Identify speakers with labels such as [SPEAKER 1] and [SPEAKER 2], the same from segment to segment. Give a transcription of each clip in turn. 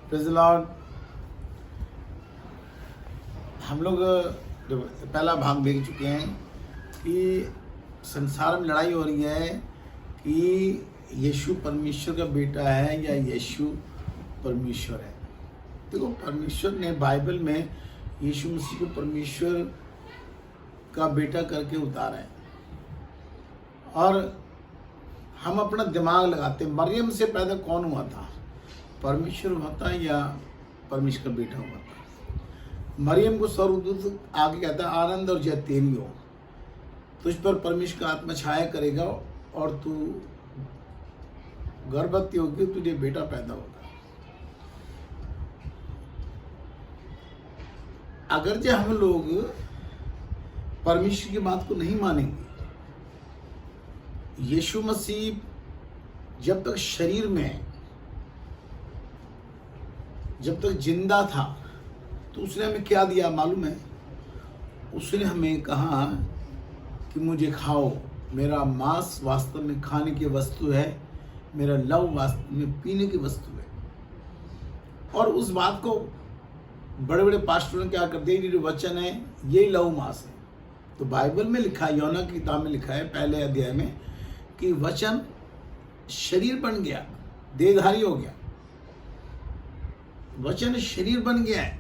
[SPEAKER 1] Praise the Lord. हम लोग जो पहला भाग देख चुके हैं कि संसार में लड़ाई हो रही है कि यीशु परमेश्वर का बेटा है या यीशु परमेश्वर है। देखो, परमेश्वर ने बाइबल में यीशु मसीह को परमेश्वर का बेटा करके उतारा है। और हम अपना दिमाग लगाते, मरियम से पैदा कौन हुआ था? परमेश्वर हुआ था या परमेश्वर का बेटा हुआ था? मरियम को स्वर्गदूत आगे कहता है, आनंद और जय तेरी हो, तुझ पर परमेश्वर का आत्मा छाया करेगा और तू गर्भवती होगी, तुझे बेटा पैदा होगा। अगर जो हम लोग परमेश्वर की बात को नहीं मानेंगे, यीशु मसीह जब तक शरीर में, जब तक जिंदा था, तो उसने हमें क्या दिया मालूम है? उसने हमें कहा कि मुझे खाओ, मेरा मांस वास्तव में खाने की वस्तु है, मेरा लव वास्तव में पीने की वस्तु है। और उस बात को बड़े बड़े पास्टरों ने क्या कर दिया, ये जो वचन है यही लव मांस है। तो बाइबल में लिखा है, योना की किताब में लिखा है पहले अध्याय में कि वचन शरीर बन गया, देहधारी हो गया। वचन शरीर बन गया है।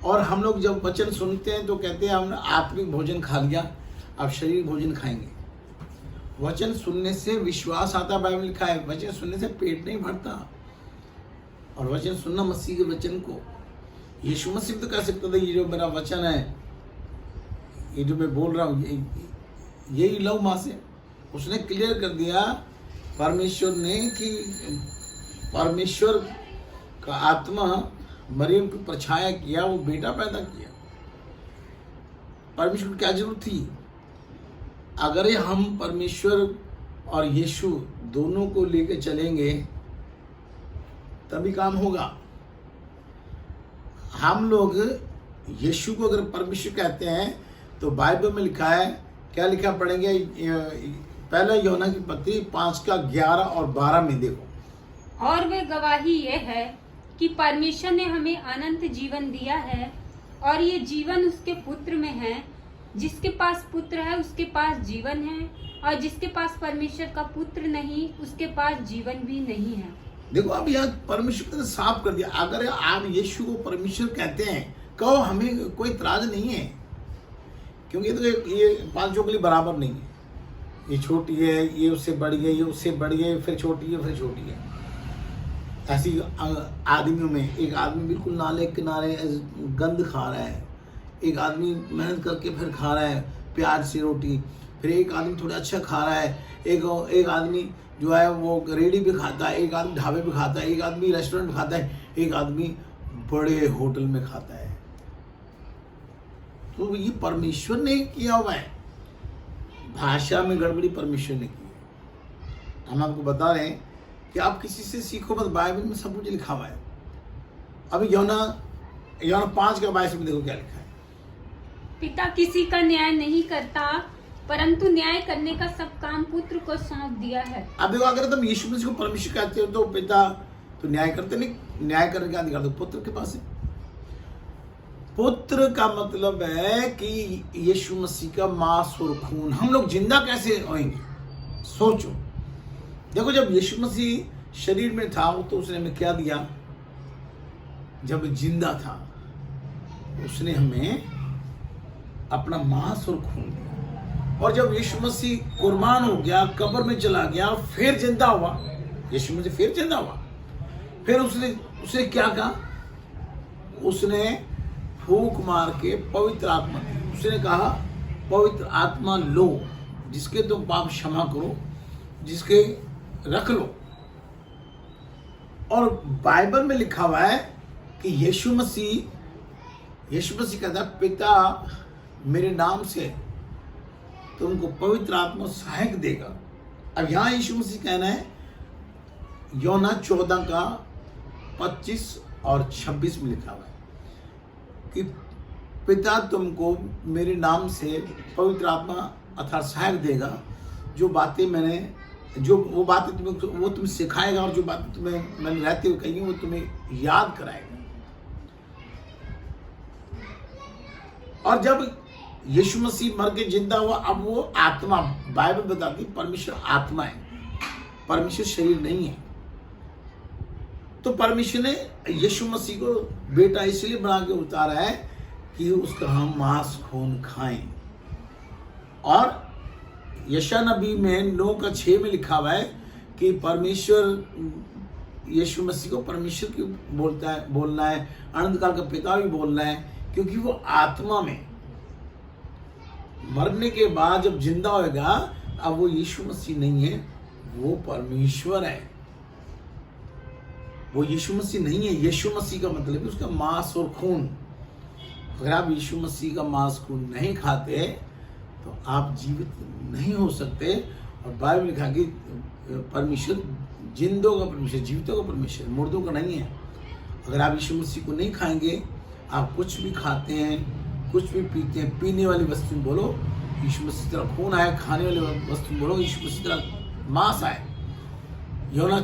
[SPEAKER 1] और हम लोग जब वचन सुनते हैं तो कहते हैं हमने आत्मिक भोजन खा लिया, अब शरीर भोजन खाएंगे। वचन सुनने से विश्वास आता, बाइबल में लिखा है। वचन सुनने से पेट नहीं भरता। और वचन सुनना मसीह के वचन को, यीशु मसीह तो कह सकता था ये जो मेरा वचन है, ये जो मैं बोल रहा हूँ, यही लव मांस है। उसने क्लियर कर दिया परमेश्वर ने कि परमेश्वर का आत्मा मरियम को परछाया किया, वो बेटा पैदा किया। परमेश्वर को क्या जरूरत थी? अगर हम परमेश्वर और यीशु दोनों को लेकर चलेंगे तभी काम होगा। हम लोग यीशु को अगर परमेश्वर कहते हैं तो बाइबल में लिखा है, क्या लिखा पढ़ेंगे? पहला यूहन्ना की पत्री 5:11 और 12 में देखो।
[SPEAKER 2] और वे गवाही ये है कि परमेश्वर ने हमें अनंत जीवन दिया है और ये जीवन उसके पुत्र में है। जिसके पास पुत्र है उसके पास जीवन है, और जिसके पास परमेश्वर का पुत्र नहीं उसके पास जीवन भी नहीं है।
[SPEAKER 1] देखो, अब यहाँ परमेश्वर ने साफ कर दिया। अगर आप यीशु को परमेश्वर कहते हैं, कहो, हमें कोई इतराज नहीं है, क्योंकि तो ये पांचों के लिए बराबर नहीं है। ये छोटी है, ये उससे बढ़ गई, ये उससे बढ़ गई, फिर छोटी है, फिर छोटी है। ऐसी आदमियों में एक आदमी बिल्कुल नाले किनारे गंद खा रहा है, एक आदमी मेहनत करके फिर खा रहा है प्याज से रोटी, फिर एक आदमी थोड़ा अच्छा खा रहा है, एक आदमी जो है वो रेडी भी खाता है, एक आदमी ढाबे पे खाता है, एक आदमी रेस्टोरेंट में खाता है, एक आदमी बड़े होटल में खाता है। तो ये परमेश्वर ने किया हुआ है। भाषा में गड़बड़ी परमेश्वर ने की है। हम आपको बता रहे हैं कि आप किसी से सीखो मत, बाइबल में सब कुछ लिखा हुआ है। अभी यूहन्ना 5:22 में देखो क्या लिखा है।
[SPEAKER 2] पिता किसी का न्याय नहीं करता, परंतु न्याय करने का सब काम पुत्र को सौंप दिया है। अब
[SPEAKER 1] देखो, अगर तुम यीशु मसीह को परमेश्वर कहते हो तो पिता तो न्याय करते नहीं, न्याय करने का अधिकार तो पुत्र के पास है। पुत्र का मतलब है कि यीशु मसीह का मांस और खून। हम लोग जिंदा कैसे होंगे? सोचो। देखो, जब यीशु मसीह शरीर में था तो उसने हमें क्या दिया? जब जिंदा था उसने हमें अपना मांस और खून दिया। और जब यीशु मसीह कुर्बान हो गया, कब्र में चला गया, फिर जिंदा हुआ, यीशु मसीह फिर जिंदा हुआ, फिर उसने क्या कहा? उसने फूंक मार के पवित्र आत्मा दी। उसने कहा, पवित्र आत्मा लो, जिसके तुम पाप क्षमा करो, जिसके रख लो। और बाइबल में लिखा हुआ है कि यीशु मसीह कहता है, पिता मेरे नाम से तुमको पवित्र आत्मा सहायक देगा। अब यहाँ यीशु मसीह कहना है, यूहन्ना 14:25 और 26 में लिखा हुआ है कि पिता तुमको मेरे नाम से पवित्र आत्मा अर्थात सहायक देगा, जो बातें मैंने जो वो बातें तुम्हें सिखाएगा, और जो बातें तुम्हें मैंने रहते हुए कही वो तुम्हें याद कराएगा। और जब यीशु मसीह मर के जिंदा हुआ, अब वो आत्मा, बाइबल बताती परमेश्वर आत्मा है, परमेश्वर शरीर नहीं है। तो परमेश्वर ने यीशु मसीह को बेटा इसलिए बना के उतारा है कि उसका हम मांस खून खाएं। और यशा नबी में 9:6 में लिखा हुआ है कि परमेश्वर यीशु मसीह को परमेश्वर की बोलना है, अनंत काल का पिता भी बोलना है, क्योंकि वो आत्मा में मरने के बाद जब जिंदा होएगा, अब वो यीशु मसीह नहीं है, वो परमेश्वर है। वो यीशु मसीह नहीं है। यीशु मसीह का मतलब है उसका मांस और खून। अगर आप यीशु मसीह का मांस खून नहीं खाते तो आप जीवित नहीं हो सकते। और बाइबल लिखा कि परमेश्वर जिंदों का परमेश्वर, जीवितों का परमेश्वर, मुर्दों का नहीं है। अगर आप यीशु मसीह को नहीं खाएंगे, आप कुछ भी खाते हैं, कुछ भी पीते हैं, पीने वाली वस्तु बोलो यीशु मसीह तरह खून आए, खाने वाली वस्तु बोलो यीशु मसीह तरह मांस आए। यूहन्ना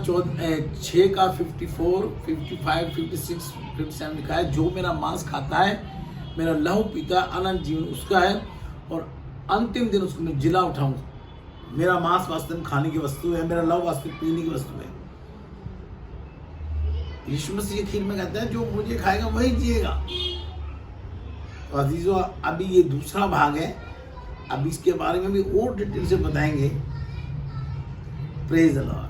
[SPEAKER 1] 6:54, 55, 56, 57 लिखा है, जो मेरा मांस खाता है, मेरा लहू पीता, अनंत जीवन उसका है, और अंतिम दिन उसको मैं जिला उठाऊंगा। मेरा मांस वास्तव में खाने की वस्तु है, मेरा लहू वास्तव में पीने की वस्तु है। यीशु मसीह अखीर में कहता है, जो मुझे खाएगा वही जिएगा। तो अजीजों, अभी ये दूसरा भाग है, अब इसके बारे में भी और डिटेल से बताएंगे। Praise the Lord.